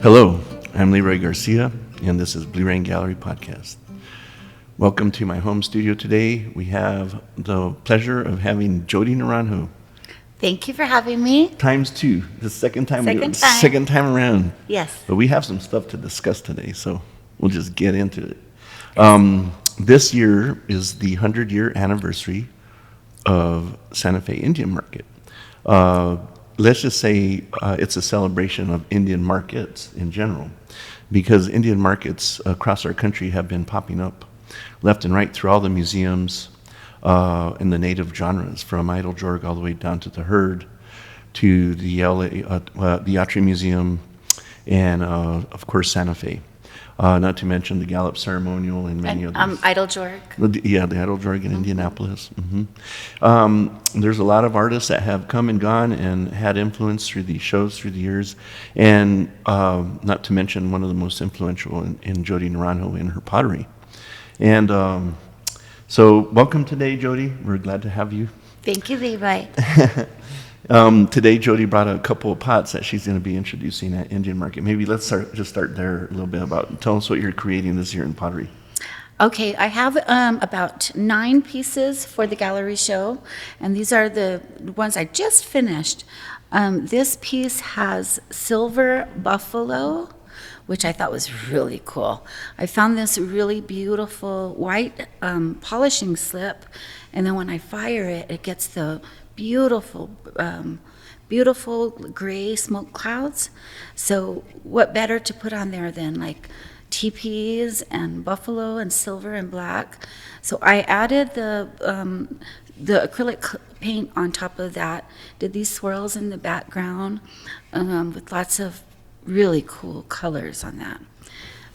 Hello, I'm Leroy Garcia, and this is Blue Rain Gallery Podcast. Welcome to my home studio today. We have the pleasure of having Jody Naranjo. Thank you for having me. Times two, the second time around. Yes. But we have some stuff to discuss today, so we'll just get into it. This year is the 100-year anniversary of Santa Fe Indian Market. Let's just say it's a celebration of Indian markets in general, because Indian markets across our country have been popping up left and right through all the museums in the native genres, from Idle Jorg all the way down to the Herd, to the the Ottery Museum, and of course Santa Fe. Not to mention the Gallup Ceremonial and many others. Idle Jorg. Yeah, the Idle Jorg in Indianapolis. Mm-hmm. There's a lot of artists that have come and gone and had influence through these shows through the years, and not to mention one of the most influential in Jody Naranjo in her pottery. And so welcome today, Jody. We're glad to have you. Thank you, Levi. Today, Jody brought a couple of pots that she's going to be introducing at Indian Market. Maybe let's start there a little bit tell us what you're creating this year in pottery. Okay, I have about 9 pieces for the gallery show, and these are the ones I just finished. This piece has silver buffalo, which I thought was really cool. I found this really beautiful white polishing slip, and then when I fire it, it gets the beautiful gray smoke clouds. So what better to put on there than like teepees and buffalo and silver and black. So I added the acrylic paint on top of that, did these swirls in the background with lots of really cool colors on that.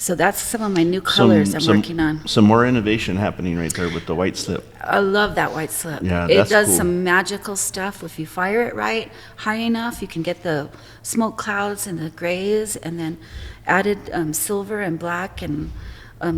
So that's some of my new colors I'm working on. Some more innovation happening right there with the white slip. I love that white slip. Yeah, it does cool. Some magical stuff. If you fire it right, high enough, you can get the smoke clouds and the grays, and then added silver and black and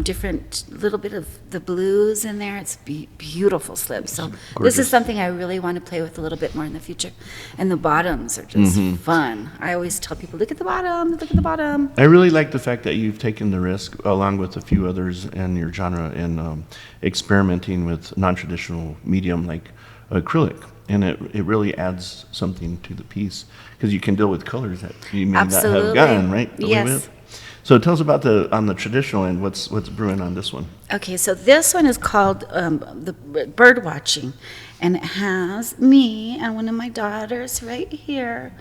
different little bit of the blues in there. It's beautiful slip. So this is something I really want to play with a little bit more in the future. And the bottoms are just fun. I always tell people, look at the bottom, look at the bottom. I really like the fact that you've taken the risk, along with a few others in your genre, in experimenting with non-traditional medium like acrylic. And it really adds something to the piece, because you can deal with colors that you may not have gotten, right? Yes. So tell us about on the traditional end, what's brewing on this one? Okay, so this one is called the bird watching, and it has me and one of my daughters right here,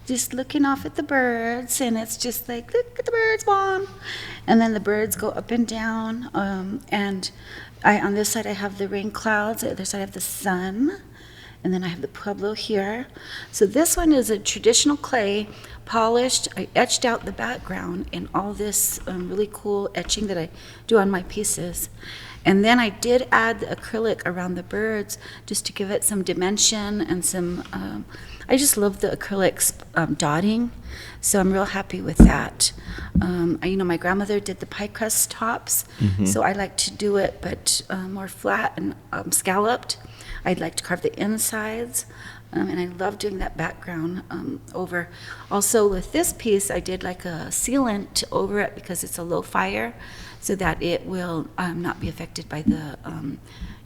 just looking off at the birds, and it's just like, look at the birds, Mom. And then the birds go up and down, and on this side I have the rain clouds, the other side I have the sun, and then I have the Pueblo here. So this one is a traditional clay, polished. I etched out the background in all this really cool etching that I do on my pieces. And then I did add the acrylic around the birds just to give it some dimension and some, I just love the acrylics dotting. So I'm real happy with that. My grandmother did the pie crust tops, so I like to do it, but more flat and scalloped. I'd like to carve the insides, and I love doing that background over. Also with this piece, I did like a sealant over it because it's a low fire, so that it will not be affected by the,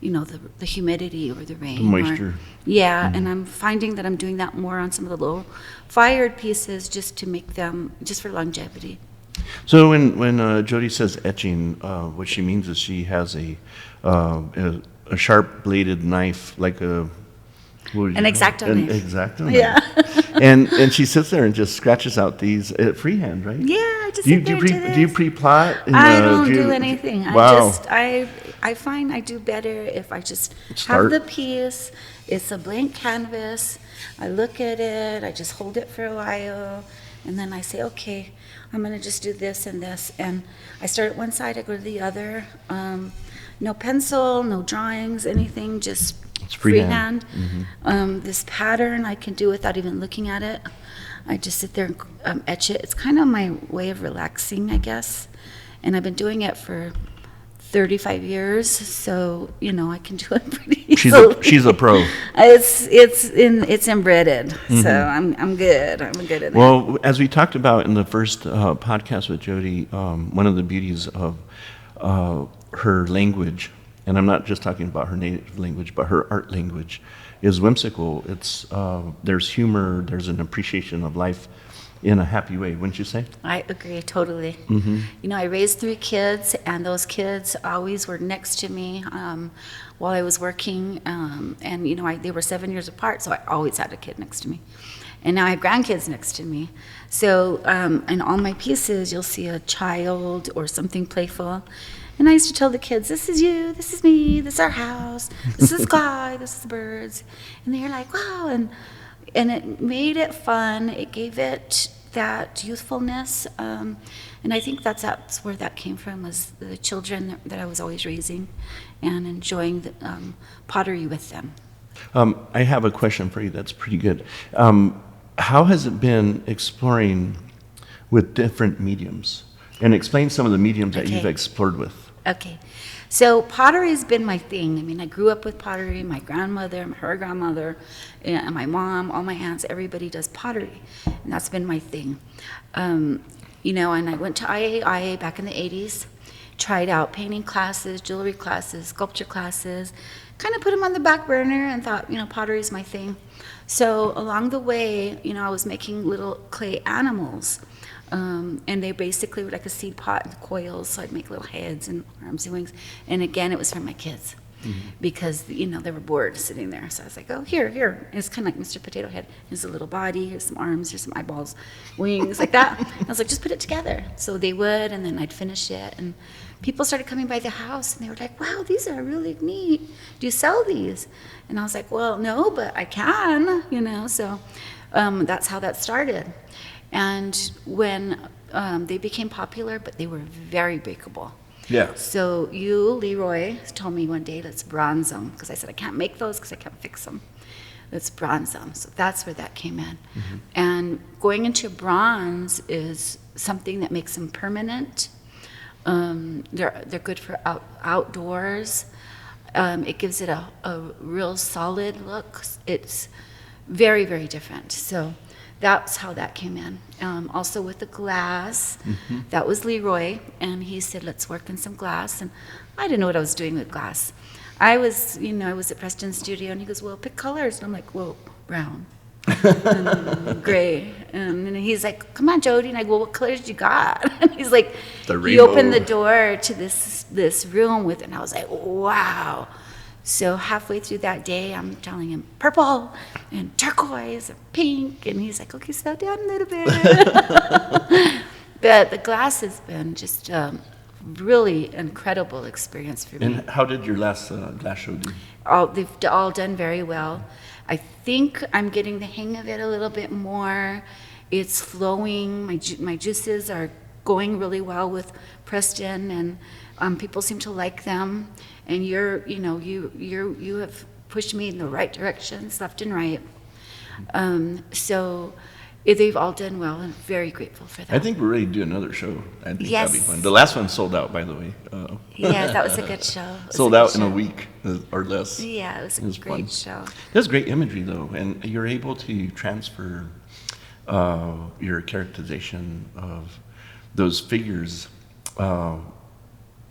the humidity or the rain. The moisture. And I'm finding that I'm doing that more on some of the low fired pieces just to make them, just for longevity. So when Jody says etching, what she means is she has a sharp bladed knife, like an X-Acto knife. An X-Acto knife. Yeah. and she sits there and just scratches out these freehand, right? Yeah, I just do sit there and do this. Do you pre-plot? I don't do anything. Wow. I find I do better if I just Start. have the piece. It's a blank canvas. I look at it. I just hold it for a while, and then I say, okay, I'm going to just do this and this. And I start at one side, I go to the other. No pencil, no drawings, anything, just freehand. This pattern I can do without even looking at it. I just sit there and etch it. It's kind of my way of relaxing, I guess. And I've been doing it for 35 years, so I can do it pretty She's easily. she's a pro. It's embedded, so I'm good. I'm good at that. Well, as we talked about in the first podcast with Jody, one of the beauties of her language, and I'm not just talking about her native language, but her art language, is whimsical. It's there's humor, there's an appreciation of life in a happy way, wouldn't you say? I agree totally. I raised 3 kids, and those kids always were next to me while I was working, and they were 7 years apart, so I always had a kid next to me. And now I have grandkids next to me. So in all my pieces, you'll see a child or something playful. And I used to tell the kids, this is you, this is me, this is our house, this is the sky, this is the birds. And they're like, wow. And it made it fun. It gave it that youthfulness. And I think that's where that came from, was the children that I was always raising and enjoying the pottery with them. I have a question for you that's pretty good. How has it been exploring with different mediums? And explain some of the mediums that you've explored with. Okay. So pottery's been my thing. I mean, I grew up with pottery. My grandmother, her grandmother, and my mom, all my aunts, everybody does pottery. And that's been my thing. And I went to IAIA back in the 80s, tried out painting classes, jewelry classes, sculpture classes, kind of put them on the back burner and thought, pottery's my thing. So along the way, I was making little clay animals. And they basically were like a seed pot and coils, so I'd make little heads and arms and wings. And again, it was for my kids because, they were bored sitting there. So I was like, oh, here. And it's kind of like Mr. Potato Head. Here's a little body, here's some arms, here's some eyeballs, wings, like that. I was like, just put it together. So they would, and then I'd finish it. And people started coming by the house, and they were like, wow, these are really neat. Do you sell these? And I was like, well, no, but I can, So that's how that started. And when they became popular, but they were very breakable. Yeah. So you, Leroy, told me one day, let's bronze them, because I said I can't make those because I can't fix them. Let's bronze them. So that's where that came in. And going into bronze is something that makes them permanent. They're good for outdoors. It gives it a real solid look. It's very, very different. So that's how that came in. Also with the glass, that was Leroy, and he said, let's work in some glass. And I didn't know what I was doing with glass. I was at Preston's studio, and he goes, well, pick colors. And I'm like, well, brown, and gray. And then he's like, come on, Jody. And I go, well, what colors you got? And he's like, he opened the door to this room and I was like, wow. So halfway through that day, I'm telling him purple and turquoise and pink, and he's like, okay, slow down a little bit. But the glass has been just really incredible experience for me. And how did your last glass show do? They've all done very well. I think I'm getting the hang of it a little bit more. It's flowing. My juices are going really well with Preston, and people seem to like them. And you have pushed me in the right directions, left and right. So they've all done well, and very grateful for that. I think we're ready to do another show. I think Yes. that'd be fun. The last one sold out, by the way. Yes, that was a good show. Sold out in a week or less. Yeah, it was a great fun. show. That's great imagery, though, and you're able to transfer your characterization of those figures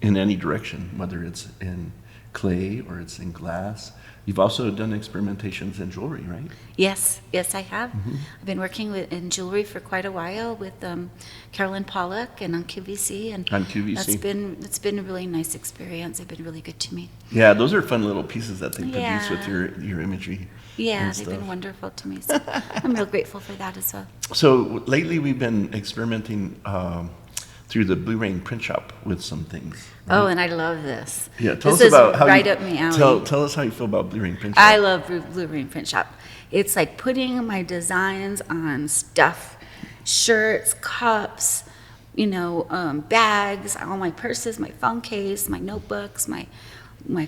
in any direction, whether it's in clay or it's in glass. You've also done experimentations in jewelry, right? Yes, I have. I've been working in jewelry for quite a while with Carolyn Pollock and on QVC, and On QVC. That's been a really nice experience. They've been really good to me. Yeah, those are fun little pieces that they produce Yeah. with your imagery. Yeah, and they've stuff. been wonderful to me. So I'm real grateful for that as well. So lately we've been experimenting through the Blue Rain print shop with some things. Right? Oh, and I love this. Yeah, tell This us is about how right you, up my alley. Tell us how you feel about Blue Rain print shop. I love Blue Rain Print Shop. It's like putting my designs on stuff, shirts, cups, bags, all my purses, my phone case, my notebooks, my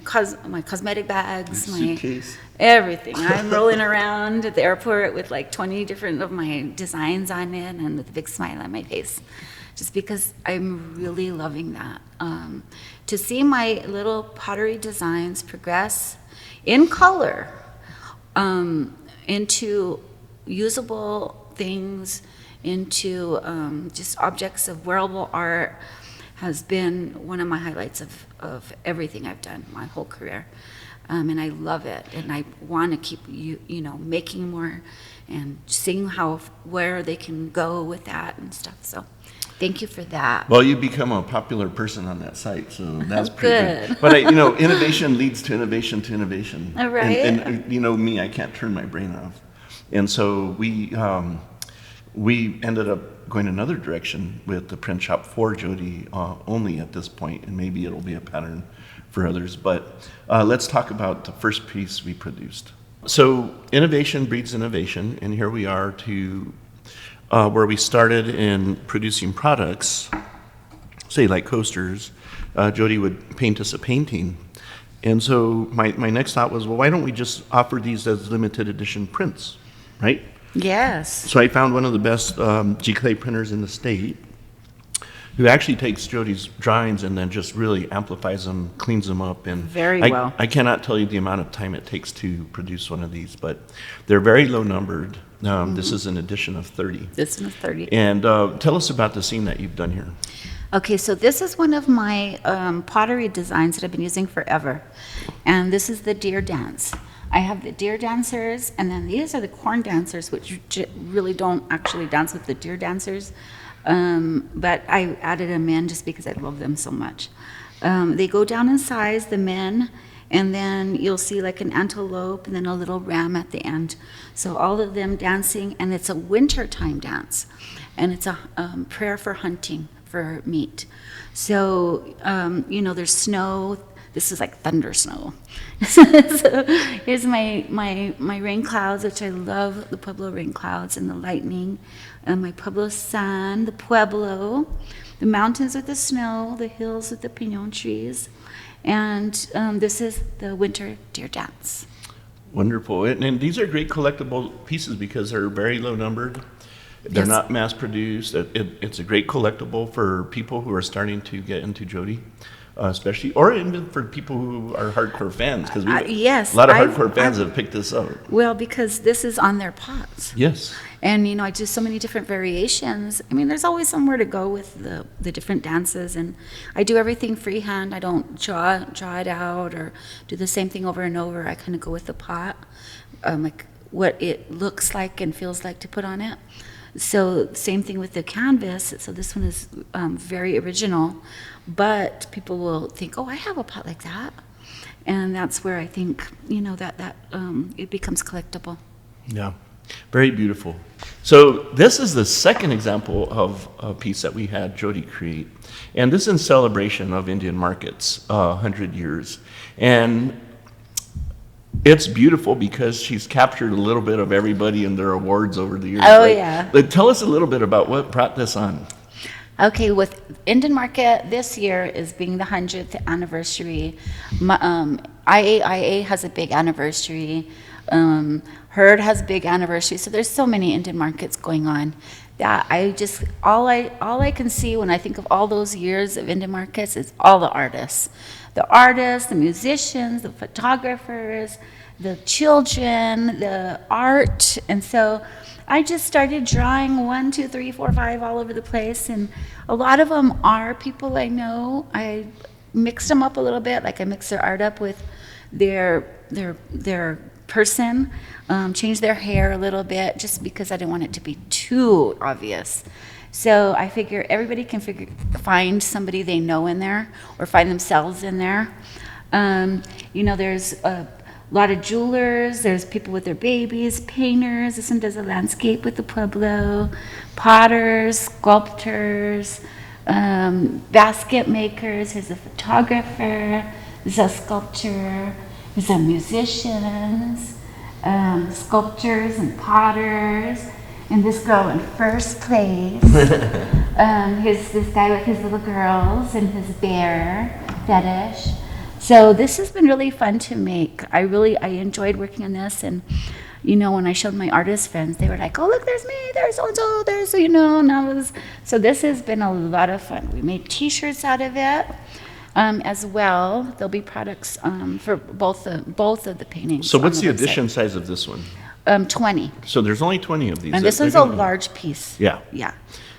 cosmetic bags, Your my suitcase. everything. I'm rolling around at the airport with like 20 different of my designs on it, and with a big smile on my face. just because I'm really loving that. To see my little pottery designs progress in color into usable things, into just objects of wearable art has been one of my highlights of everything I've done my whole career. And I love it, and I want to keep making more and seeing where they can go with that and stuff. So thank you for that. Well, you've become a popular person on that site, so that's pretty Good. good. But innovation leads to innovation to innovation. All right. And me, I can't turn my brain off. And so we ended up going another direction with the print shop for Jody only at this point, and maybe it'll be a pattern for others. But let's talk about the first piece we produced. So innovation breeds innovation, and here we are to where we started in producing products, say like coasters. Jody would paint us a painting. And so my next thought was, well, why don't we just offer these as limited edition prints, right? Yes. So I found one of the best giclée printers in the state, who actually takes Jody's drawings and then just really amplifies them, cleans them up. And Very well. I cannot tell you the amount of time it takes to produce one of these, but they're very low numbered. This is an edition of 30. This one's 30. And tell us about the scene that you've done here. Okay, so this is one of my pottery designs that I've been using forever. And this is the deer dance. I have the deer dancers, and then these are the corn dancers, which really don't actually dance with the deer dancers. But I added them in just because I love them so much. They go down in size, the men, and then you'll see like an antelope and then a little ram at the end. So all of them dancing, and it's a wintertime dance. And it's a prayer for hunting, for meat. So, there's snow. This is like thunder snow. So here's my rain clouds, which I love, the Pueblo rain clouds, and the lightning, and my Pueblo sun, the Pueblo, the mountains with the snow, the hills with the pinon trees, and this is the winter deer dance. Wonderful. And these are great collectible pieces because they're very low numbered. They're Yes. not mass produced. It's a great collectible for people who are starting to get into Jody. Especially, or even for people who are hardcore fans, because yes, a lot of hardcore fans have picked this up. Well, because this is on their pots. Yes. And, I do so many different variations. I mean, there's always somewhere to go with the different dances, and I do everything freehand. I don't draw it out or do the same thing over and over. I kind of go with the pot, like what it looks like and feels like to put on it. So same thing with the canvas. So this one is very original, but people will think, oh, I have a pot like that. And that's where I think, that it becomes collectible. Yeah, very beautiful. So this is the second example of a piece that we had Jody create. And this is in celebration of Indian markets, 100 years. And it's beautiful because she's captured a little bit of everybody and their awards over the years. Oh, right? yeah. But tell us a little bit about what brought this on. Okay, with Indian Market this year is being the 100th anniversary. IAIA has a big anniversary. Herd has a big anniversary. So there's so many Indian markets going on that all I can see when I think of all those years of Indian markets is all the artists. The artists, the musicians, the photographers, the children, the art. And so I just started drawing 1, 2, 3, 4, 5 all over the place. And a lot of them are people I know. I mixed them up a little bit, like I mixed their art up with their person, changed their hair a little bit just because I didn't want it to be too obvious. So I figure everybody can find somebody they know in there or find themselves in there. There's a lot of jewelers, there's people with their babies, painters. This one does a landscape with the Pueblo, potters, sculptors, basket makers. There's a photographer, there's a sculptor, there's a musicians, sculptors and potters. And this girl in first place. Here's this guy with his little girls and his bear fetish. So this has been really fun to make. I enjoyed working on this, and when I showed my artist friends, they were like, oh, look, there's me, there's so-and-so, there's, so this has been a lot of fun. We made T-shirts out of it as well. There'll be products for both of the paintings. So what's on the website. edition size of this one? 20. So there's only 20 of these. And this one's a large piece. Yeah. Yeah.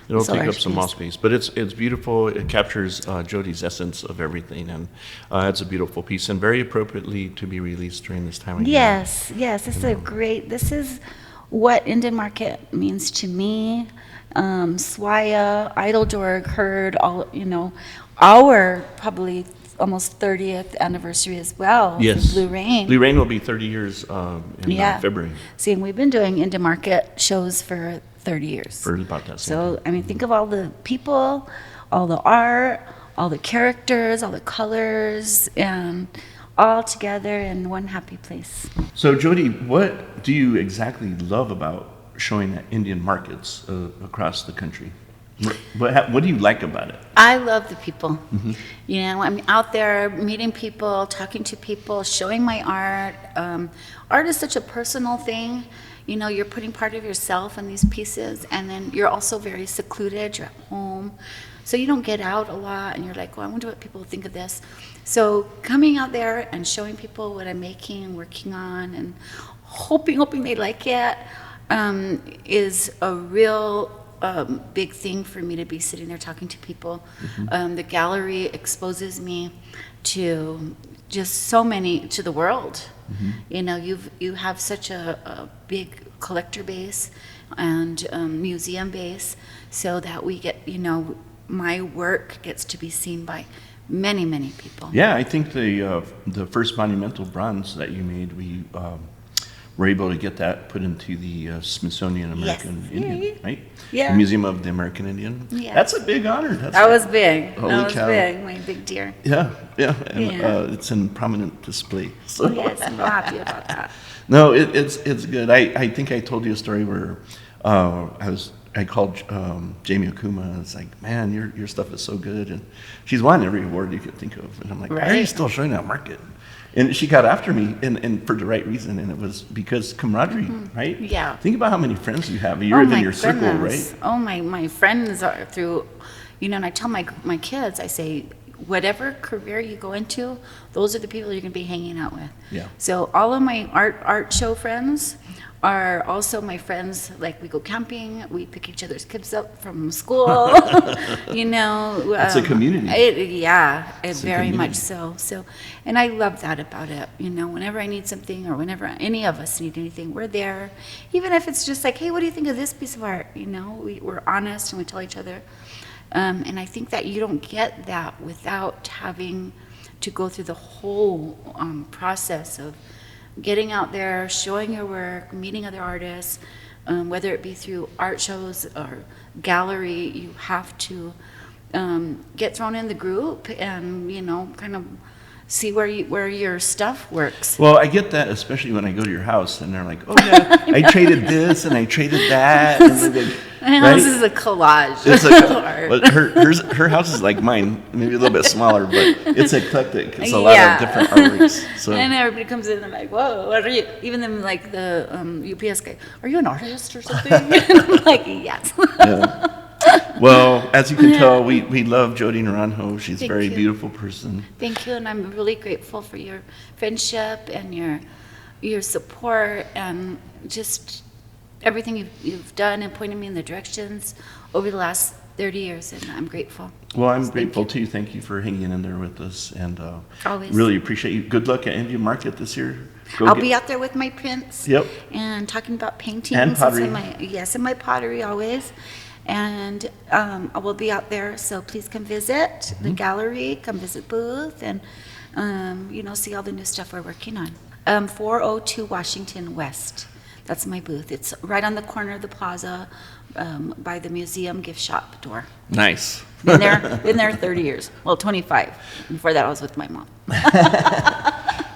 It'll It's a take up large some piece. wall space, but it's beautiful. It captures Jody's essence of everything, and it's a beautiful piece, and very appropriately to be released during this time of year. Yes, this is what Indian market means to me. Swaya, Idledorg, Herd, all, our probably almost 30th anniversary as well. Yes. Blue Rain. Blue Rain will be 30 years in February. See, and we've been doing Indian market shows for 30 years. For about that same time. So, I mean, think of all the people, all the art, all the characters, all the colors, and all together in one happy place. So, Jody, what do you exactly love about showing at Indian markets across the country? What do you like about it? I love the people. Mm-hmm. I'm out there meeting people, talking to people, showing my art. Art is such a personal thing. You're putting part of yourself in these pieces, and then you're also very secluded. You're at home, so you don't get out a lot, and you're like, I wonder what people think of this. So coming out there and showing people what I'm making and working on, and hoping they like it, is a real big thing for me to be sitting there talking to people. Mm-hmm. The gallery exposes me to just so many, to the world. Mm-hmm. You have such a big collector base and museum base, so that we get, my work gets to be seen by many, many people. Yeah, I think the first monumental bronze that you made, we were able to get that put into the Smithsonian American Indian, right? Yeah. The Museum of the American Indian. Yeah. That's a big honor. That was big. Holy That was cow. big, my big dear. Yeah, and Yeah. it's in prominent display. So. Yes, I'm happy about that. No, it's good. I think I told you a story where I called Jamie Okuma, and it's like, man, your stuff is so good, and she's won every award you could think of, and I'm like, why are you Right. still showing that market? And she got after me, and for the right reason, and it was because camaraderie, right? Yeah. Think about how many friends you have. You're in your circle, goodness. right? Oh, my friends are through, and I tell my kids, I say, whatever career you go into, those are the people you're going to be hanging out with. Yeah. So all of my art show friends are also my friends. Like, we go camping, we pick each other's kids up from school. It's a community. It's very community. much so. So, and I love that about it. Whenever I need something, or whenever any of us need anything, we're there. Even if it's just like, hey, what do you think of this piece of art? We're honest and we tell each other. And I think that you don't get that without having to go through the whole process of getting out there, showing your work, meeting other artists, whether it be through art shows or gallery. You have to get thrown in the group and kind of see where your stuff works. Well, I get that, especially when I go to your house, and they're like, oh yeah, I traded this and I traded that. And they're like, My house is a collage. It's of art. but her house is like mine, maybe a little bit smaller, but it's eclectic. It's a lot of different artworks. So And everybody comes in and I'm like, whoa, what are you? Even them, like the UPS guy, are you an artist or something? And I'm like, yes. yeah. Well, as you can tell, we love Jody Naranjo. She's a Thank very you. beautiful person. Thank you, and I'm really grateful for your friendship and your support and just everything you've done and pointed me in the directions over the last 30 years, and I'm grateful. Well, I'm Thank grateful you. too. Thank you for hanging in there with us, and Always. really appreciate you. Good luck at Indian Market this year. Go I'll get- be out there with my prints. Yep. And talking about paintings. And It's pottery. in my pottery always. And I will be out there, so please come visit Mm-hmm. the gallery, come visit booth, and see all the new stuff we're working on. 402 Washington West. That's my booth. It's right on the corner of the plaza, by the museum gift shop door. Nice. Been there 30 years. Well, 25. Before that, I was with my mom.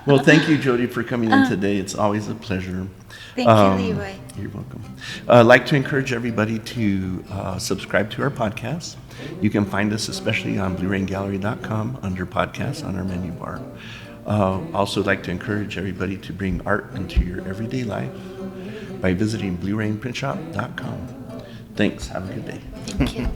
Well, thank you, Jody, for coming in today. It's always a pleasure. Thank you, Leroy. You're welcome. I'd like to encourage everybody to subscribe to our podcast. You can find us especially on BlueRainGallery.com under podcasts on our menu bar. Also like to encourage everybody to bring art into your everyday life. by visiting bluerainprintshop.com. Thanks. Have a good day. Thank you.